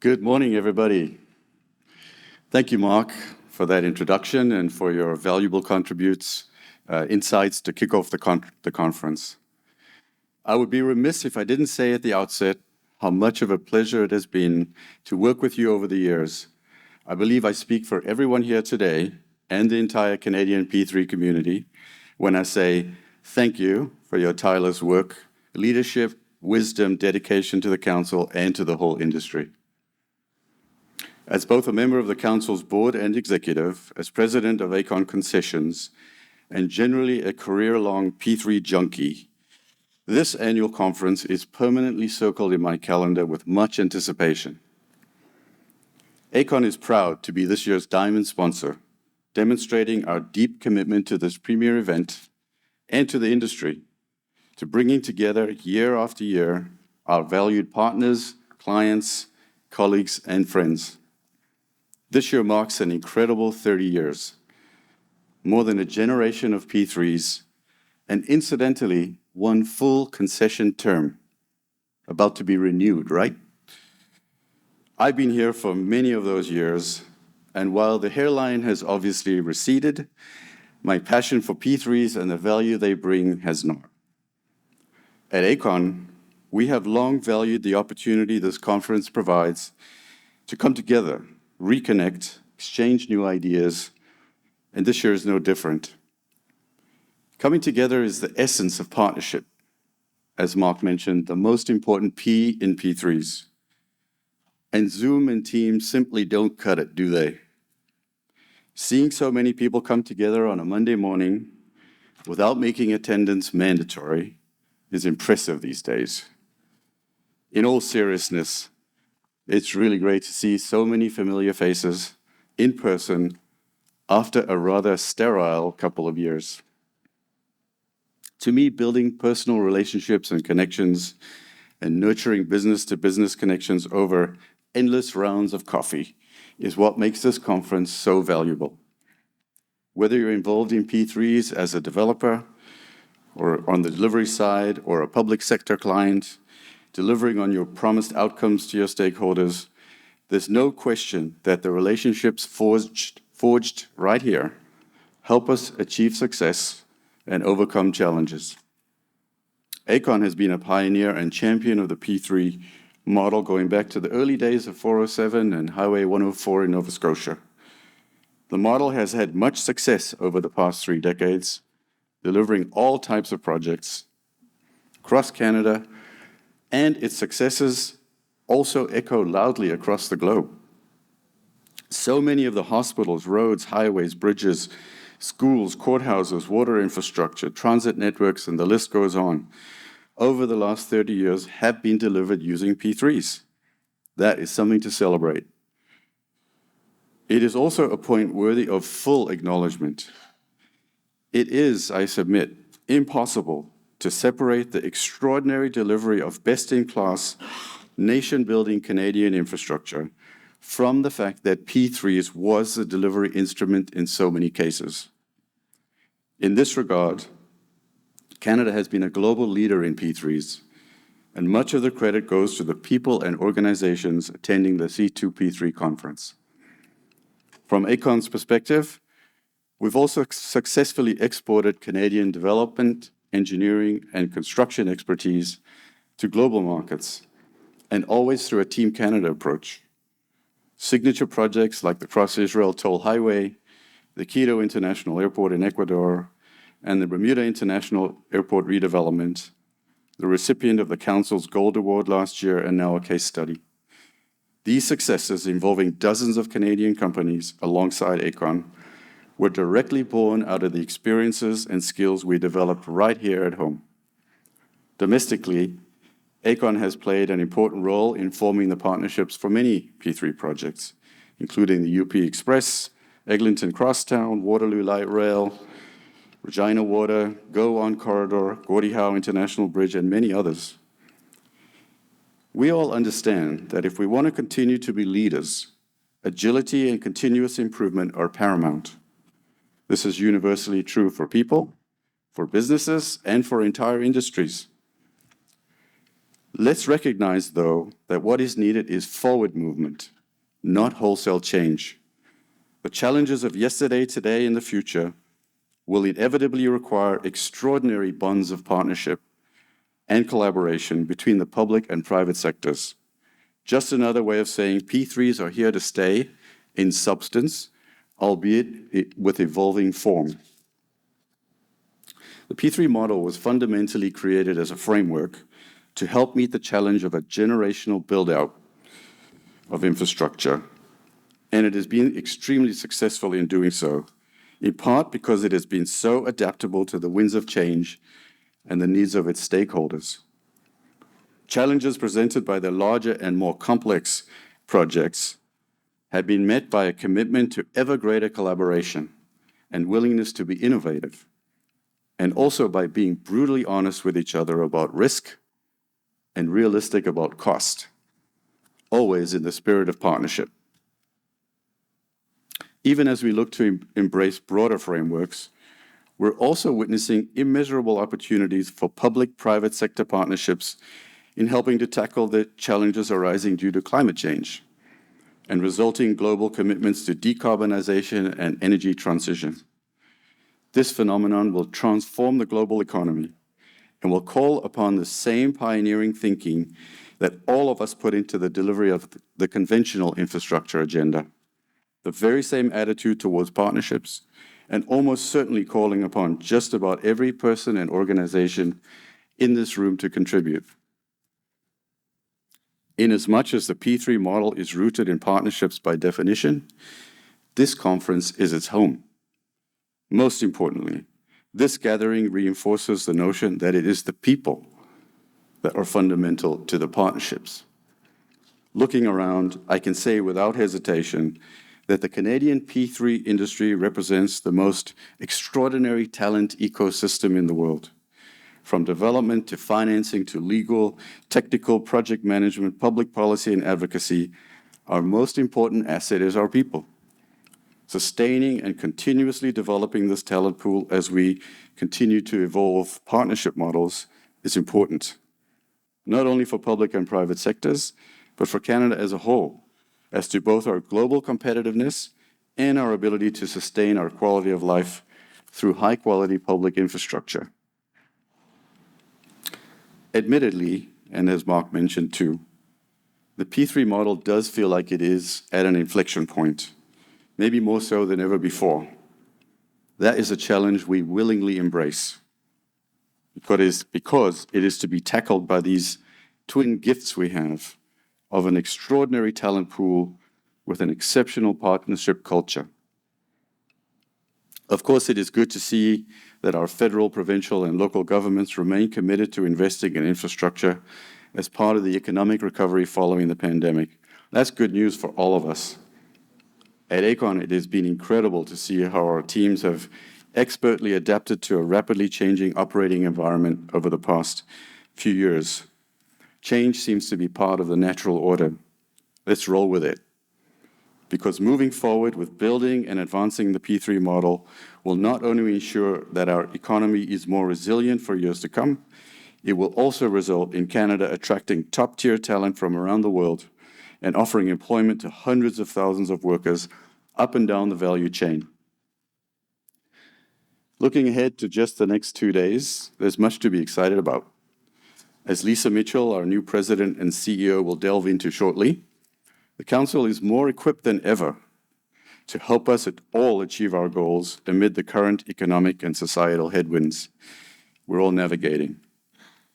Good morning, everybody. Thank you, Mark, for that introduction and for your valuable insights to kick off the conference. I would be remiss if I didn't say at the outset how much of a pleasure it has been to work with you over the years. I believe I speak for everyone here today and the entire Canadian P3 community when I say thank you for your tireless work, leadership, wisdom, dedication to the Council and to the whole industry. As both a member of the Council's board and executive, as president of Aecon Concessions, and generally a career-long P3 junkie, this annual conference is permanently circled in my calendar with much anticipation. Aecon is proud to be this year's diamond sponsor, demonstrating our deep commitment to this premier event and to the industry, to bringing together year after year our valued partners, clients, colleagues, and friends. This year marks an incredible 30 years, more than a generation of P3s, and incidentally, one full concession term, about to be renewed, right? I've been here for many of those years, and while the hairline has obviously receded, my passion for P3s and the value they bring has not. At Aecon, we have long valued the opportunity this conference provides to come together, reconnect, exchange new ideas, and this year is no different. Coming together is the essence of partnership. As Mark mentioned, the most important P in P3s. And Zoom and Teams simply don't cut it, do they? Seeing so many people come together on a Monday morning without making attendance mandatory is impressive these days. In all seriousness, it's really great to see so many familiar faces in person after a rather sterile couple of years. To me, building personal relationships and connections and nurturing business-to-business connections over endless rounds of coffee is what makes this conference so valuable. Whether you're involved in P3s as a developer or on the delivery side or a public sector client, delivering on your promised outcomes to your stakeholders, there's no question that the relationships forged right here help us achieve success and overcome challenges. Aecon has been a pioneer and champion of the P3 model going back to the early days of 407 and Highway 104 in Nova Scotia. The model has had much success over the past 3 decades, delivering all types of projects across Canada, and its successes also echo loudly across the globe. So many of the hospitals, roads, highways, bridges, schools, courthouses, water infrastructure, transit networks, and the list goes on, over the last 30 years have been delivered using P3s. That is something to celebrate. It is also a point worthy of full acknowledgement. It is, I submit, impossible to separate the extraordinary delivery of best-in-class, nation-building Canadian infrastructure from the fact that P3s was the delivery instrument in so many cases. In this regard, Canada has been a global leader in P3s, and much of the credit goes to the people and organizations attending the C2P3 conference. From Aecon's perspective, we've also successfully exported Canadian development, engineering, and construction expertise to global markets, and always through a Team Canada approach. Signature projects like the Cross-Israel Toll Highway, the Quito International Airport in Ecuador, and the Bermuda International Airport redevelopment, the recipient of the Council's Gold Award last year and now a case study. These successes, involving dozens of Canadian companies alongside Aecon, were directly born out of the experiences and skills we developed right here at home. Domestically, Aecon has played an important role in forming the partnerships for many P3 projects, including the UP Express, Eglinton Crosstown, Waterloo Light Rail, Regina Water, Go On Corridor, Gordie Howe International Bridge, and many others. We all understand that if we want to continue to be leaders, agility and continuous improvement are paramount. This is universally true for people, for businesses, and for entire industries. Let's recognize, though, that what is needed is forward movement, not wholesale change. The challenges of yesterday, today, and the future will inevitably require extraordinary bonds of partnership and collaboration between the public and private sectors. Just another way of saying P3s are here to stay in substance, albeit with evolving form. The P3 model was fundamentally created as a framework to help meet the challenge of a generational build-out of infrastructure, and it has been extremely successful in doing so, in part because it has been so adaptable to the winds of change and the needs of its stakeholders. Challenges presented by the larger and more complex projects have been met by a commitment to ever greater collaboration and willingness to be innovative, and also by being brutally honest with each other about risk and realistic about cost, always in the spirit of partnership. Even as we look to embrace broader frameworks, we're also witnessing immeasurable opportunities for public-private sector partnerships in helping to tackle the challenges arising due to climate change and resulting global commitments to decarbonization and energy transition. This phenomenon will transform the global economy and will call upon the same pioneering thinking that all of us put into the delivery of the conventional infrastructure agenda. The very same attitude towards partnerships, and almost certainly calling upon just about every person and organization in this room to contribute. Inasmuch as the P3 model is rooted in partnerships by definition, this conference is its home. Most importantly, this gathering reinforces the notion that it is the people that are fundamental to the partnerships. Looking around, I can say without hesitation that the Canadian P3 industry represents the most extraordinary talent ecosystem in the world. From development to financing to legal, technical, project management, public policy, and advocacy, our most important asset is our people. Sustaining and continuously developing this talent pool as we continue to evolve partnership models is important, not only for public and private sectors, but for Canada as a whole, as to both our global competitiveness and our ability to sustain our quality of life through high-quality public infrastructure. Admittedly, and as Mark mentioned too, the P3 model does feel like it is at an inflection point, maybe more so than ever before. That is a challenge we willingly embrace, because it is to be tackled by these twin gifts we have of an extraordinary talent pool with an exceptional partnership culture. Of course, it is good to see that our federal, provincial, and local governments remain committed to investing in infrastructure as part of the economic recovery following the pandemic. That's good news for all of us. At Aecon, it has been incredible to see how our teams have expertly adapted to a rapidly changing operating environment over the past few years. Change seems to be part of the natural order. Let's roll with it. Because moving forward with building and advancing the P3 model will not only ensure that our economy is more resilient for years to come, it will also result in Canada attracting top-tier talent from around the world and offering employment to hundreds of thousands of workers up and down the value chain. Looking ahead to just the next 2 days, there's much to be excited about. As Lisa Mitchell, our new president and CEO, will delve into shortly, the Council is more equipped than ever to help us all achieve our goals amid the current economic and societal headwinds we're all navigating.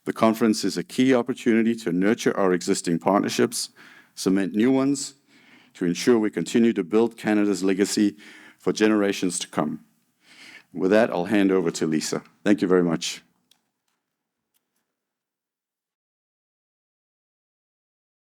The conference is a key opportunity to nurture our existing partnerships, cement new ones, to ensure we continue to build Canada's legacy for generations to come. With that, I'll hand over to Lisa. Thank you very much.